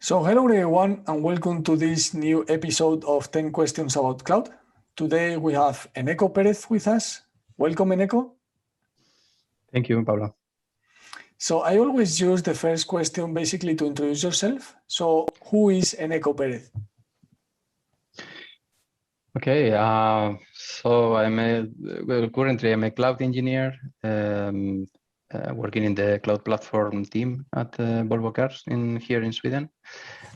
So hello everyone and welcome to this new episode of 10 Questions About Cloud. Today we have Eneko Pérez with us. Welcome, Eneko. Thank you, Pablo. So I always use the first question basically to introduce yourself. So who is Eneko Pérez? Okay, so currently I'm a cloud engineer working in the cloud platform team at Volvo Cars here in Sweden.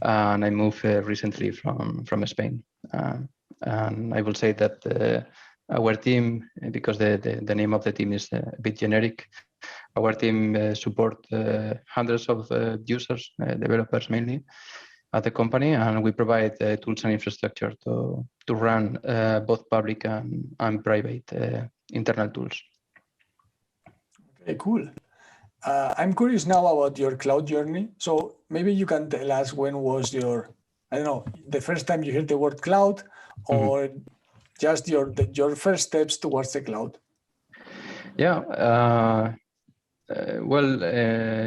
And I moved recently from Spain. And I will say that our team, because the name of the team is a bit generic, our team support hundreds of users, developers mainly, at the company, and we provide tools and infrastructure to run both public and private internal tools. Okay, cool. I'm curious now about your cloud journey. So maybe you can tell us when was your, I don't know, the first time you heard the word cloud, or just your first steps towards the cloud. Yeah.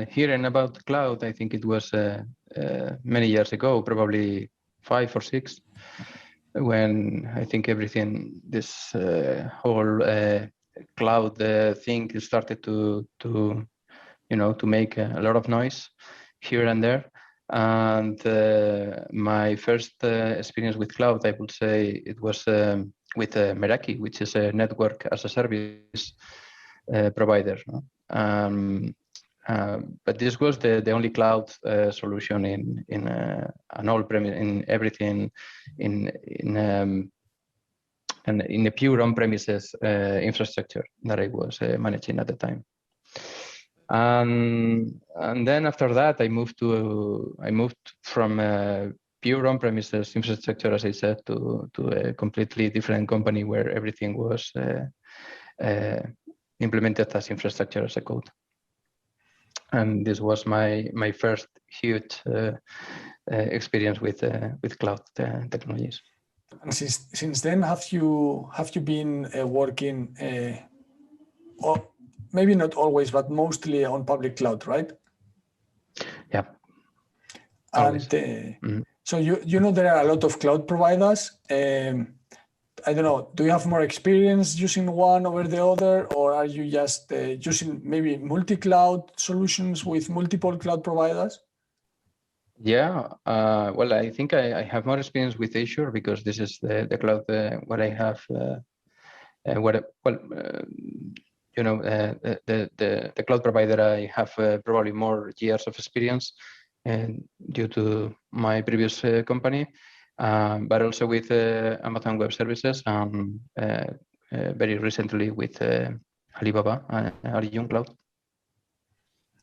Hearing about cloud, I think it was many years ago, probably 5 or 6, when I think everything, this whole cloud thing started to make a lot of noise here and there. And my first experience with cloud, I would say it was with Meraki, which is a network as a service provider. But this was the only cloud solution in an on-premise, in everything, in a pure on-premises infrastructure that I was managing at the time. And then after that, I moved from pure on-premises infrastructure, as I said, to a completely different company where everything was implemented as infrastructure as a code. And this was my first huge experience with cloud technologies. And since then, have you been working, or maybe not always, but mostly on public cloud, right? Yeah. And so you know there are a lot of cloud providers. I don't know, do you have more experience using one over the other, or are you just using maybe multi-cloud solutions with multiple cloud providers? Yeah, well, I think I have more experience with Azure because this is the cloud what I have. The cloud provider I have probably more years of experience due to my previous company. But also with Amazon Web Services and very recently with Alibaba and Aliyun Cloud.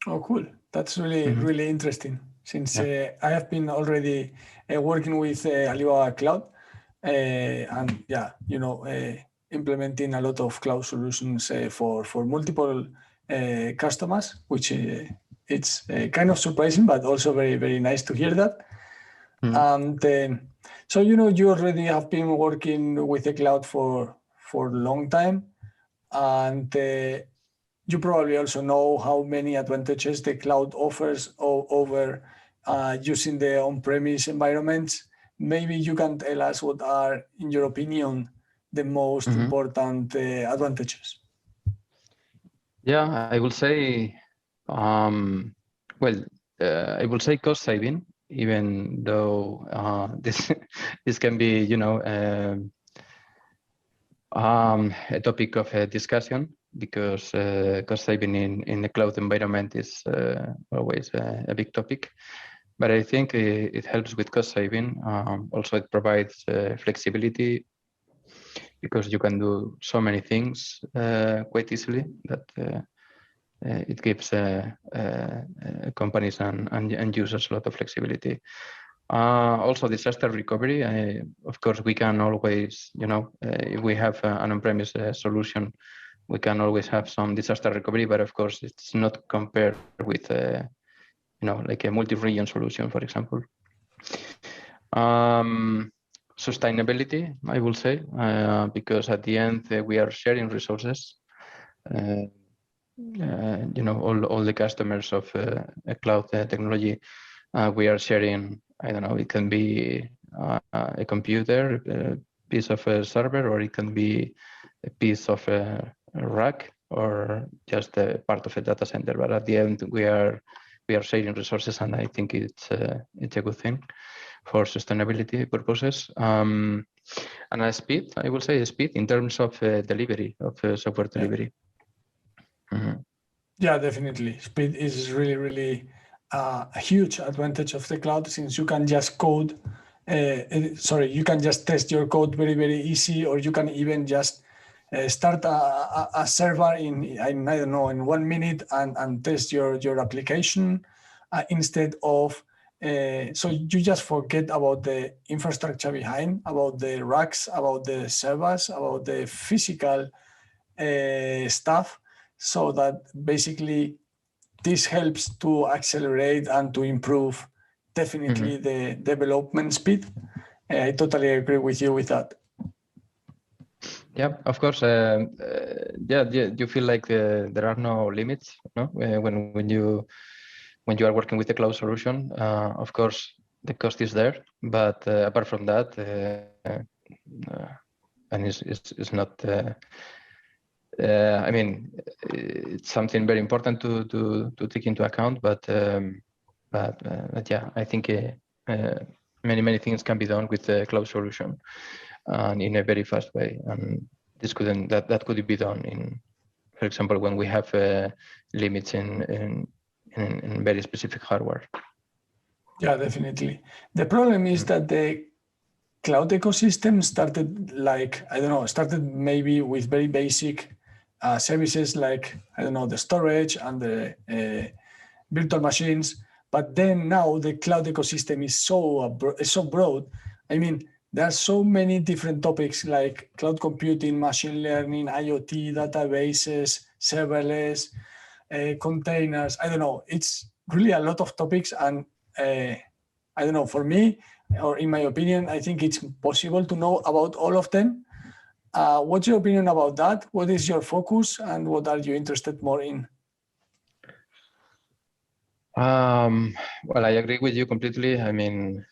Oh, cool. That's really interesting. Since I have been already working with Alibaba Cloud and implementing a lot of cloud solutions for multiple customers, which it's kind of surprising, but also very, very nice to hear that. And so, you already have been working with the cloud for a long time, and you probably also know how many advantages the cloud offers over using the on-premise environments. Maybe you can tell us what are, in your opinion, the most important advantages. Yeah, I will say, I will say cost saving, even though this can be, a topic of discussion, because cost saving in the cloud environment is always a big topic. But I think it helps with cost saving. Also, it provides flexibility, because you can do so many things quite easily that it gives companies and users a lot of flexibility. Also, disaster recovery. Of course, we can always, if we have an on-premise solution, we can always have some disaster recovery, but of course, it's not compared with, like a multi-region solution, for example. Sustainability, I will say, because at the end we are sharing resources. All the customers of a cloud technology We are sharing, I don't know, it can be a computer, a piece of a server, or it can be a piece of a rack, or just a part of a data center. But at the end, we are sharing resources, and I think it's a good thing for sustainability purposes. And a speed, I will say, speed in terms of delivery of software delivery. Yeah, definitely. Speed is really, really a huge advantage of the cloud, since you can just code. You can just test your code very, very easy, or you can even just start a server in I don't know, in 1 minute and test your application instead of. So you just forget about the infrastructure behind, about the racks, about the servers, about the physical stuff. So that basically this helps to accelerate and to improve definitely the development speed. I totally agree with you with that. Yeah, of course. You feel like there are no limits, no? When you are working with a cloud solution, of course the cost is there, but apart from that, and it's not. I mean, it's something very important to take into account, but yeah, I think many things can be done with the cloud solution, and in a very fast way. And this that could be done in, for example, when we have limits in very specific hardware. Yeah, definitely. The problem is that the cloud ecosystem started maybe with very basic services like, I don't know, the storage and the virtual machines. But then now the cloud ecosystem is so broad. I mean, there are so many different topics like cloud computing, machine learning, IoT, databases, serverless, containers. I don't know. It's really a lot of topics. And I don't know, for me, or in my opinion, I think it's possible to know about all of them. What's your opinion about that? What is your focus, and what are you interested more in? Well, I agree with you completely. I mean,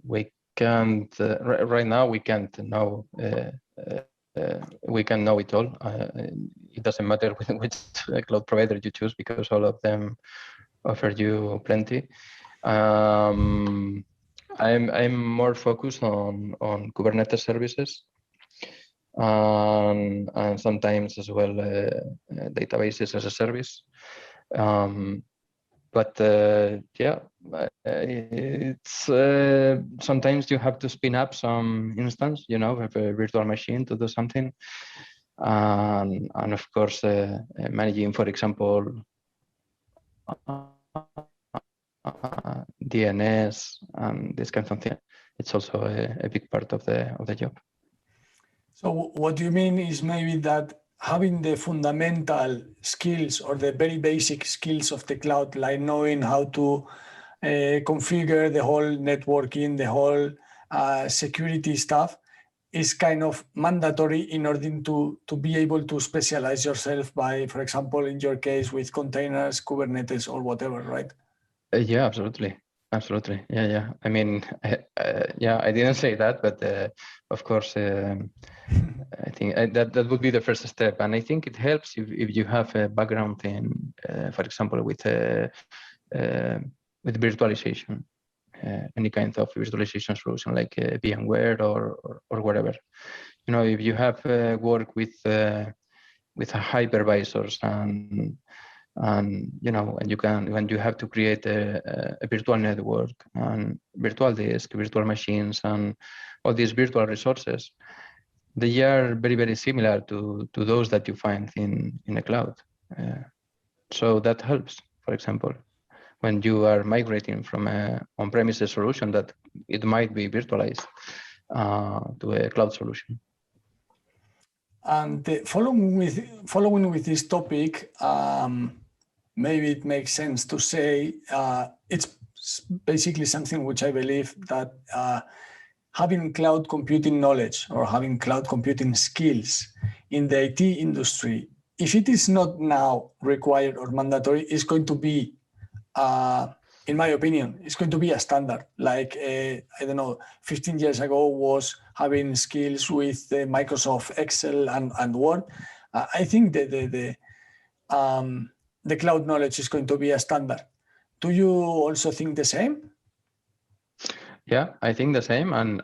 we can't right now. We can't know. We can know it all. It doesn't matter which cloud provider you choose, because all of them offer you plenty. I'm more focused on Kubernetes services, and sometimes as well databases as a service. But yeah, it's sometimes you have to spin up some instance, you know, have a virtual machine to do something, and of course managing, for example, DNS and this kind of thing. It's also a big part of the job. So what you mean is maybe that having the fundamental skills or the very basic skills of the cloud, like knowing how to configure the whole networking, the whole security stuff, is kind of mandatory in order to be able to specialize yourself by, for example, in your case with containers, Kubernetes, or whatever, right? Yeah, absolutely. Yeah. I mean, yeah, I didn't say that, but of course, I think that would be the first step. And I think it helps if you have a background in, for example, with virtualization, any kind of virtualization solution like VMware or whatever. You know, if you have work with hypervisors and you know, and when you have to create a virtual network and virtual disk, virtual machines, and all these virtual resources, they are very similar to those that you find in a cloud. So that helps, for example, when you are migrating from an on-premises solution that it might be virtualized to a cloud solution. And following with this topic, maybe it makes sense to say it's basically something which I believe that having cloud computing knowledge or having cloud computing skills in the IT industry, if it is not now required or mandatory, is going to be in my opinion, it's going to be a standard. Like, I don't know, 15 years ago was having skills with Microsoft Excel and Word. I think that the cloud knowledge is going to be a standard. Do you also think the same? Yeah, I think the same, and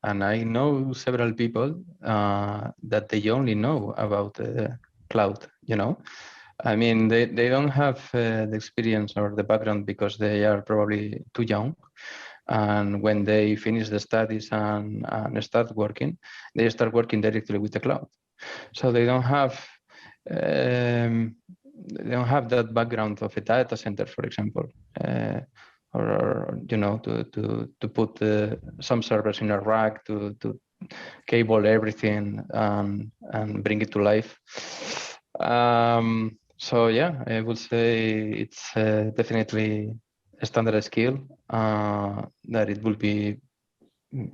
I know several people that they only know about cloud. I mean, they don't have the experience or the background because they are probably too young. And when they finish the studies and start working, they start working directly with the cloud. So they don't have that background of a data center, for example, or to put some servers in a rack to cable everything and bring it to life. So yeah, I would say it's definitely a standard skill that it will be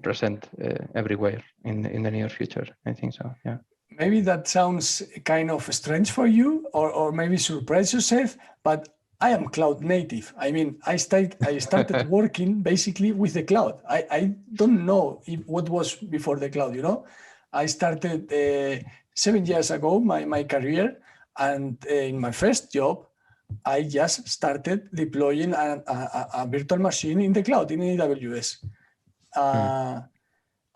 present everywhere in the near future. I think so. Yeah. Maybe that sounds kind of strange for you, or maybe surprise yourself, but I am cloud native. I mean, I started working basically with the cloud. I don't know what was before the cloud. I started 7 years ago my career, and in my first job, I just started deploying a virtual machine in the cloud in AWS.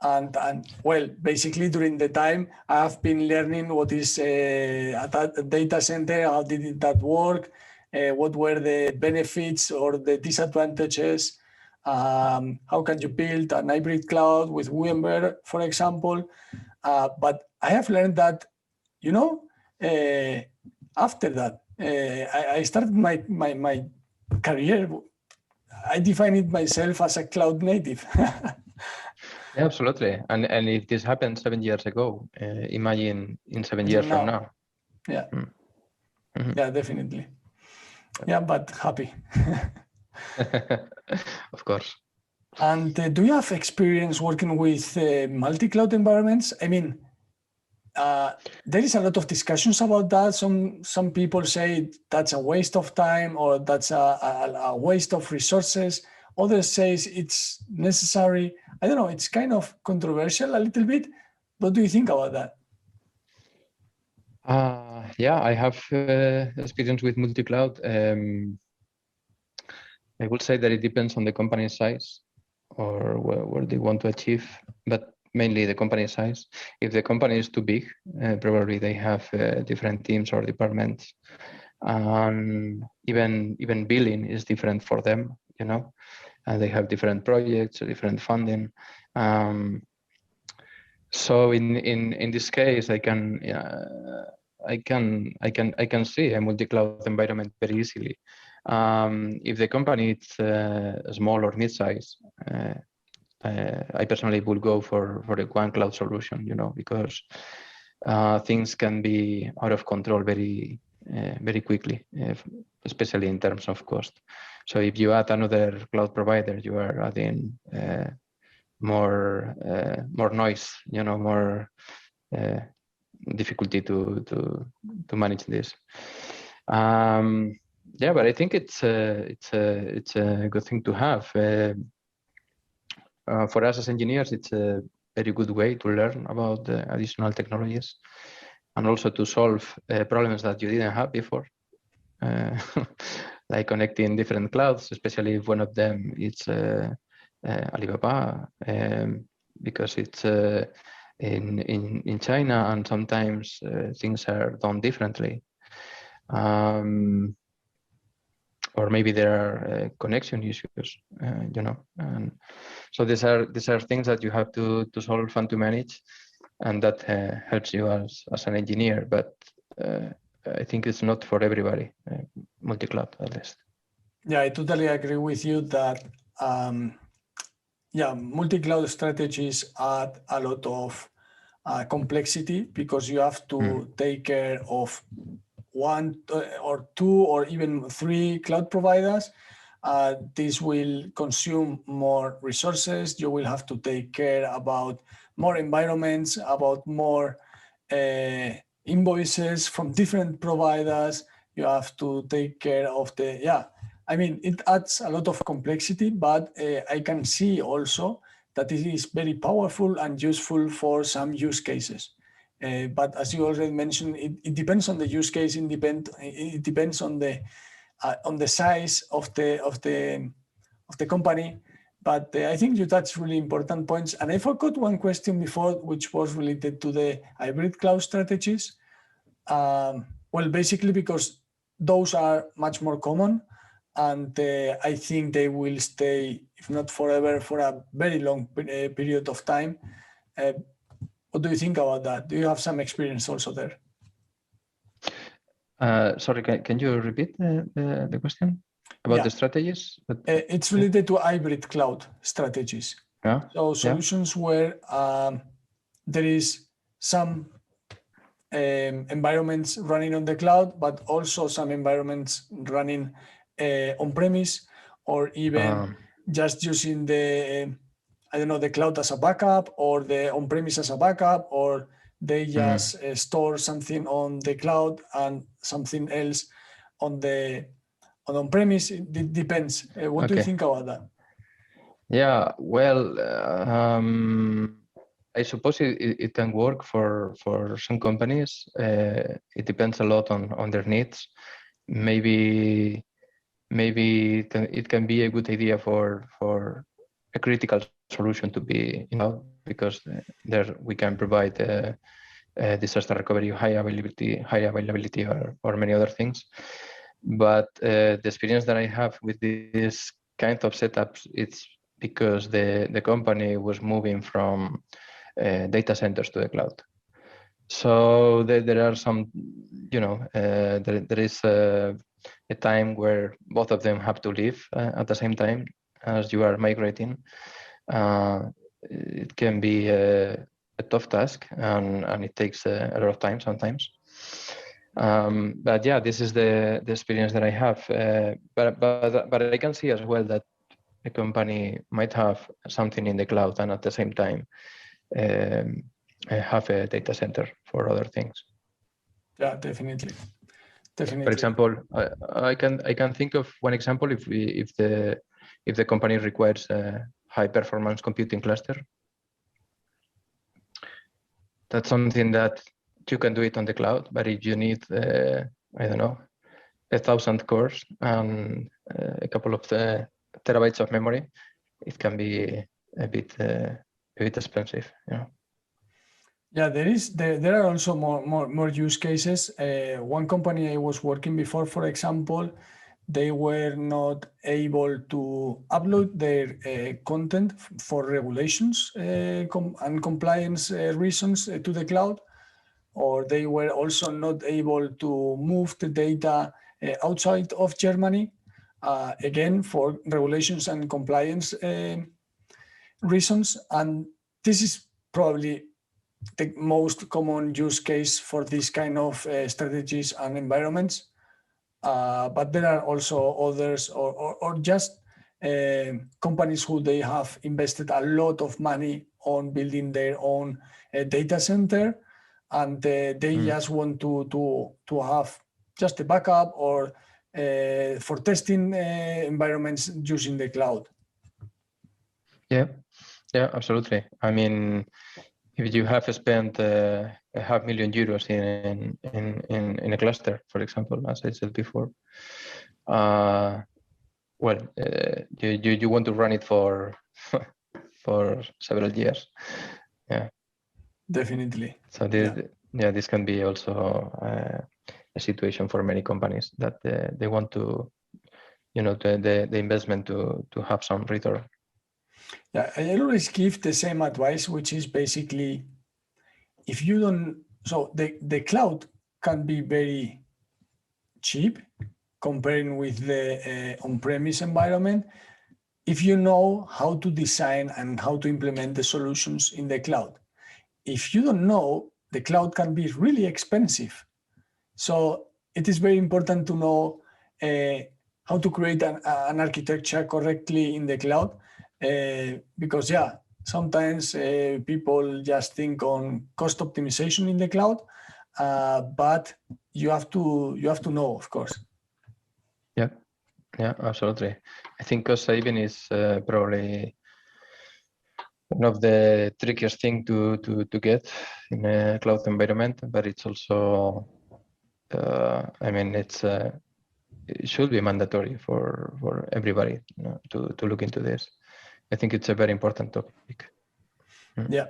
And well, basically during the time I have been learning what is a data center, how did that work, what were the benefits or the disadvantages, how can you build an hybrid cloud with VMware, for example. But I have learned that, after that, I started my career. I define it myself as a cloud native. Yeah, absolutely. And if this happened 7 years ago, imagine in 7 years from now. Yeah. Mm-hmm. Yeah, definitely. Yeah, but happy. Of course. And do you have experience working with multi-cloud environments? I mean, there is a lot of discussions about that. Some people say that's a waste of time or that's a waste of resources. Others say it's necessary. I don't know. It's kind of controversial a little bit. What do you think about that? Yeah, I have experience with multi-cloud. I would say that it depends on the company size or where they want to achieve, but mainly the company size. If the company is too big, probably they have different teams or departments. Even billing is different for them, and they have different projects, different funding. So in this case, I can see a multi-cloud environment very easily. If the company is small or mid-size, I personally would go for a one cloud solution, because things can be out of control very quickly, especially in terms of cost. So if you add another cloud provider, you are adding more noise, more difficulty to manage this. Yeah, but I think it's a good thing to have. For us as engineers, it's a very good way to learn about the additional technologies and also to solve problems that you didn't have before, like connecting different clouds, especially if one of them is Alibaba, because it's in China and sometimes things are done differently. Or maybe there are connection issues, and so these are things that you have to solve and to manage, and that helps you as an engineer. But I think it's not for everybody, multi-cloud at least. Yeah, I totally agree with you that multi-cloud strategies add a lot of complexity because you have to take care of one or two or even three cloud providers. This will consume more resources. You will have to take care about more environments, about more invoices from different providers. You have to take care of I mean, it adds a lot of complexity, but I can see also that it is very powerful and useful for some use cases. But as you already mentioned, it depends on the use case. It depends on the size of the company. But I think you touched really important points. And I forgot one question before, which was related to the hybrid cloud strategies. Well, basically because those are much more common, and I think they will stay, if not forever, for a very long period of time. What do you think about that? Do you have some experience also there? Sorry, can you repeat the question about the strategies? It's related to hybrid cloud strategies. Yeah. So solutions where there is some environments running on the cloud, but also some environments running on-premise, or even just using the, I don't know, the cloud as a backup, or the on-premise as a backup, or they just store something on the cloud and something else on on-premise. It depends. What do you think about that? Yeah, well, I suppose it can work for some companies. It depends a lot on their needs. Maybe it can be a good idea for a critical solution to be because there we can provide disaster recovery, high availability, or many other things. But the experience that I have with this kind of setups, it's because the company was moving from data centers to the cloud. So there are some, there is a time where both of them have to leave at the same time as you are migrating. It can be a tough task, and it takes a lot of time sometimes. But yeah, this is the experience that I have. But I can see as well that a company might have something in the cloud and at the same time have a data center for other things. Yeah, definitely. For example, I can think of one example if the company requires a high performance computing cluster. That's something that you can do it on the cloud, but if you need, I don't know, 1,000 cores and a couple of terabytes of memory, it can be a bit expensive. Yeah, there are also more use cases. One company I was working before, for example, they were not able to upload their content for regulations and compliance reasons to the cloud, or they were also not able to move the data outside of Germany, again, for regulations and compliance reasons. And this is probably the most common use case for this kind of strategies and environments. But there are also others, or just companies who they have invested a lot of money on building their own data center, and they just want to have just a backup or for testing environments using the cloud. Yeah, absolutely. I mean, if you have spent €500,000 in a cluster, for example, as I said before, you want to run it for several years. Yeah, definitely. So this can be also a situation for many companies that they want to, the investment to have some return. Yeah, I always give the same advice, which is basically, if you don't, so the cloud can be very cheap comparing with the on-premise environment if you know how to design and how to implement the solutions in the cloud. If you don't know, the cloud can be really expensive. So it is very important to know how to create an architecture correctly in the cloud, because sometimes people just think on cost optimization in the cloud, but you have to know, of course. Yeah, Yeah, absolutely. I think cost saving is probably one of the trickiest thing to get in a cloud environment, but it's also, I mean, it should be mandatory for everybody, you know, to look into this. I think it's a very important topic. Yeah.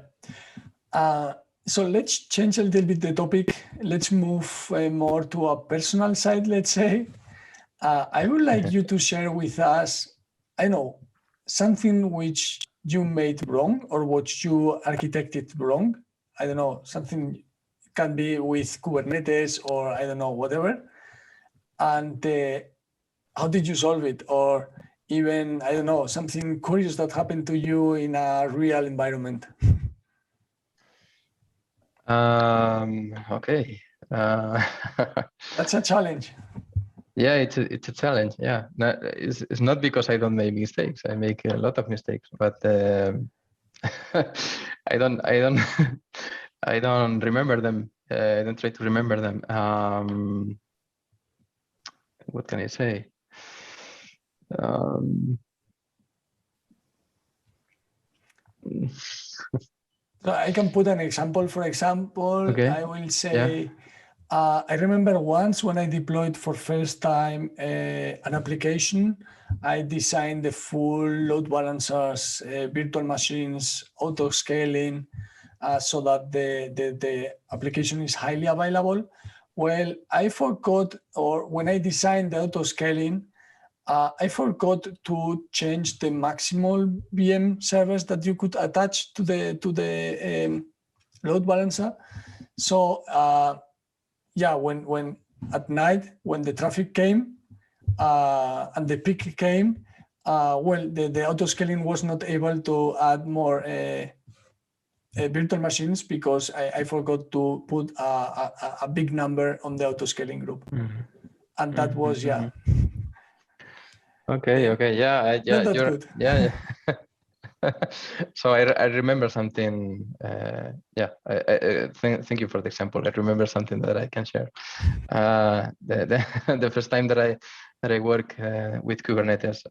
So let's change a little bit the topic. Let's move more to a personal side, let's say. I would like you to share with us, I know, something which you made wrong or what you architected wrong. I don't know, something can be with Kubernetes or I don't know, whatever. And how did you solve it? Or even, I don't know, something curious that happened to you in a real environment. Okay. That's a challenge. Yeah, it's a challenge. Yeah, no, it's not because I don't make mistakes. I make a lot of mistakes, but I don't I don't remember them. I don't try to remember them. What can I say? So I can put an example. For example, Okay. I will say, I remember once when I deployed for first time an application, I designed the full load balancers, virtual machines, auto scaling, so that the application is highly available. Well, I forgot, or when I designed the auto scaling, I forgot to change the maximal VM servers that you could attach to the load balancer. So yeah, when at night when the traffic came and the peak came, well, the auto scaling was not able to add more virtual machines because I forgot to put a big number on the auto scaling group, and that was Okay. Yeah. not that good. Yeah. So I remember something. Yeah. Thank you for the example. I remember something that I can share. The first time that I work with Kubernetes,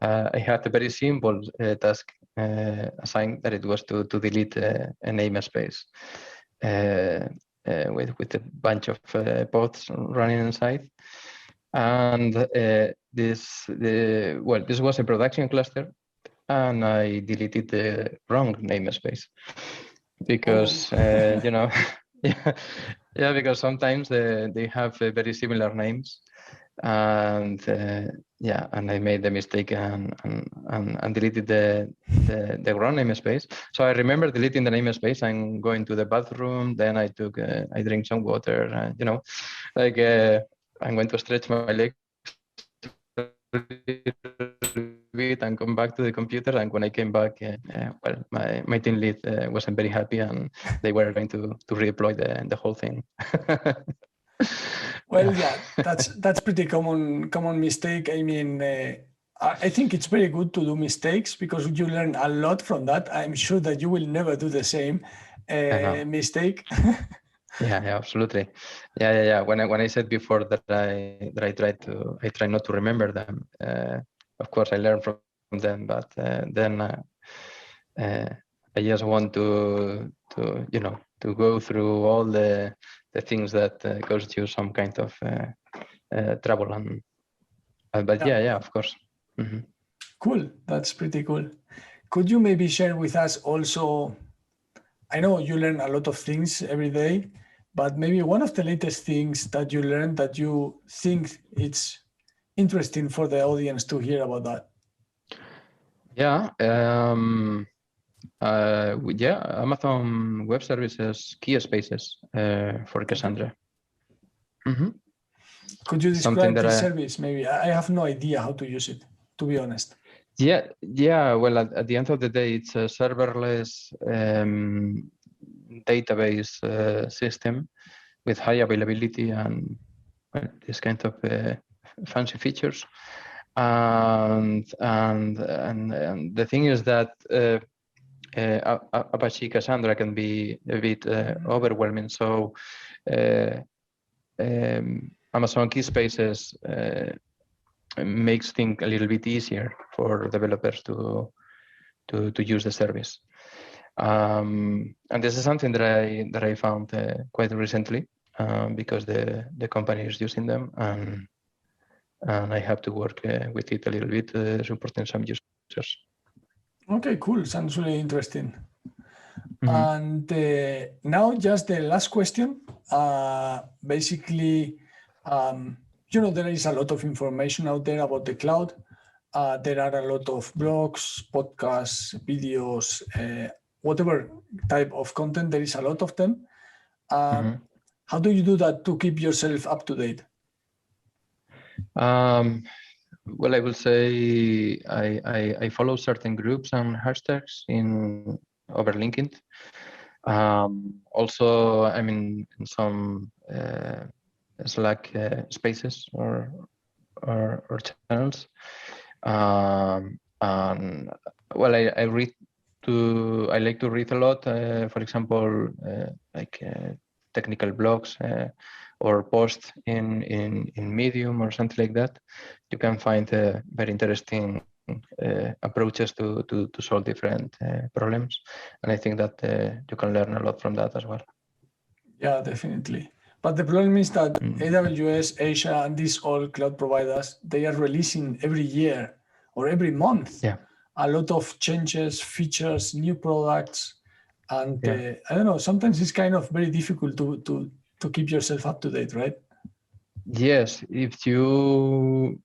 I had a very simple task assigned, that it was to delete a namespace with a bunch of pods running inside. And this was a production cluster, and I deleted the wrong namespace because you know, yeah, because sometimes they have very similar names, and yeah, and I made the mistake and deleted the wrong namespace. So I remember deleting the namespace and going to the bathroom. Then I drink some water, you know, like I'm going to stretch my legs a bit and come back to the computer. And when I came back, well, my team lead wasn't very happy, and they were going to redeploy the whole thing. Well, yeah, that's pretty common mistake. I mean, I think it's very good to do mistakes because you learn a lot from that. I'm sure that you will never do the same mistake. Yeah, absolutely. Yeah. When I said before that I try not to remember them. Of course, I learn from them, but then I just want to you know, to go through all the things that cause you some kind of trouble. And but yeah, of course. Mm-hmm. Cool, that's pretty cool. Could you maybe share with us also? I know you learn a lot of things every day, but maybe one of the latest things that you learned that you think it's interesting for the audience to hear about that. Yeah. Amazon Web Services key spaces for Cassandra. Mm-hmm. Could you describe this service? Maybe I have no idea how to use it, to be honest. Yeah. Well, at the end of the day, it's a serverless database system with high availability and this kind of fancy features. And the thing is that Apache Cassandra can be a bit overwhelming. So Amazon Key Spaces makes things a little bit easier for developers to use the service. And this is something that I found quite recently, because the company is using them, and I have to work with it a little bit, supporting some users. Okay, cool. Sounds really interesting. Mm-hmm. And now just the last question. Basically, there is a lot of information out there about the cloud. There are a lot of blogs, podcasts, videos, whatever type of content. There is a lot of them. How do you do that to keep yourself up to date? Well, I will say I follow certain groups and hashtags over LinkedIn. Also, I'm in some Slack spaces or channels. And well, I like to read a lot. For example, technical blogs or posts in Medium or something like that. You can find very interesting approaches to solve different problems, and I think that you can learn a lot from that as well. Yeah, definitely. But the problem is that AWS, Asia, and these all cloud providers, they are releasing every year or every month a lot of changes, features, new products, and I don't know. Sometimes it's kind of very difficult to keep yourself up to date, right? Yes, if you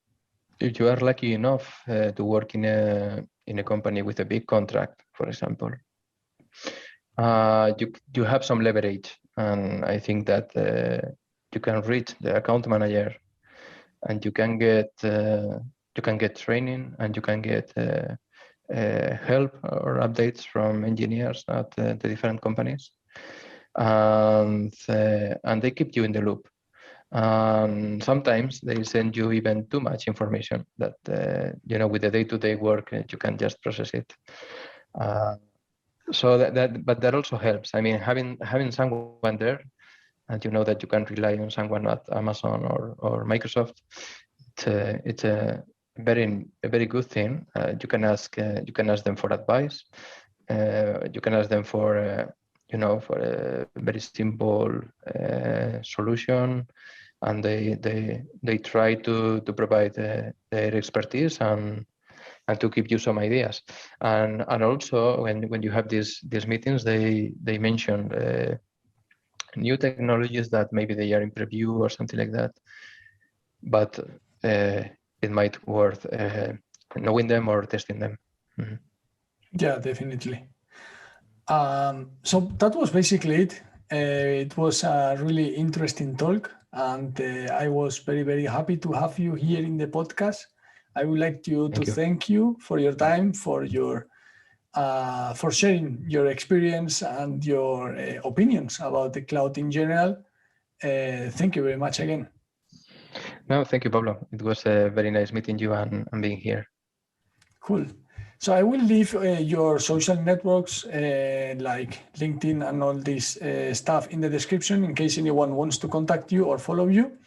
are lucky enough to work in a company with a big contract, for example, you have some leverage, and I think that you can reach the account manager, and you can get training, and you can get help or updates from engineers at the different companies, and they keep you in the loop. And sometimes they send you even too much information that with the day-to-day work you can just process it. So but that also helps. I mean, having someone there, and you know that you can rely on someone at Amazon or Microsoft, it's a very good thing. You can ask them for advice. You can ask them for a very simple solution, and they try to provide their expertise and to give you some ideas. And also when you have these meetings, they mention new technologies that maybe they are in preview or something like that, but it might worth knowing them or testing them. Mm-hmm. Yeah, definitely. So that was basically it. It was a really interesting talk, and I was very, very happy to have you here in the podcast. I would like to thank you for your time, for sharing your experience and your opinions about the cloud in general. Thank you very much again. No, thank you, Pablo. It was very nice meeting you and being here. Cool. So I will leave your social networks like LinkedIn and all this stuff in the description in case anyone wants to contact you or follow you.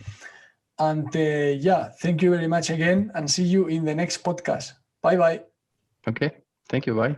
And thank you very much again, and see you in the next podcast. Bye-bye. Okay. Thank you. Bye.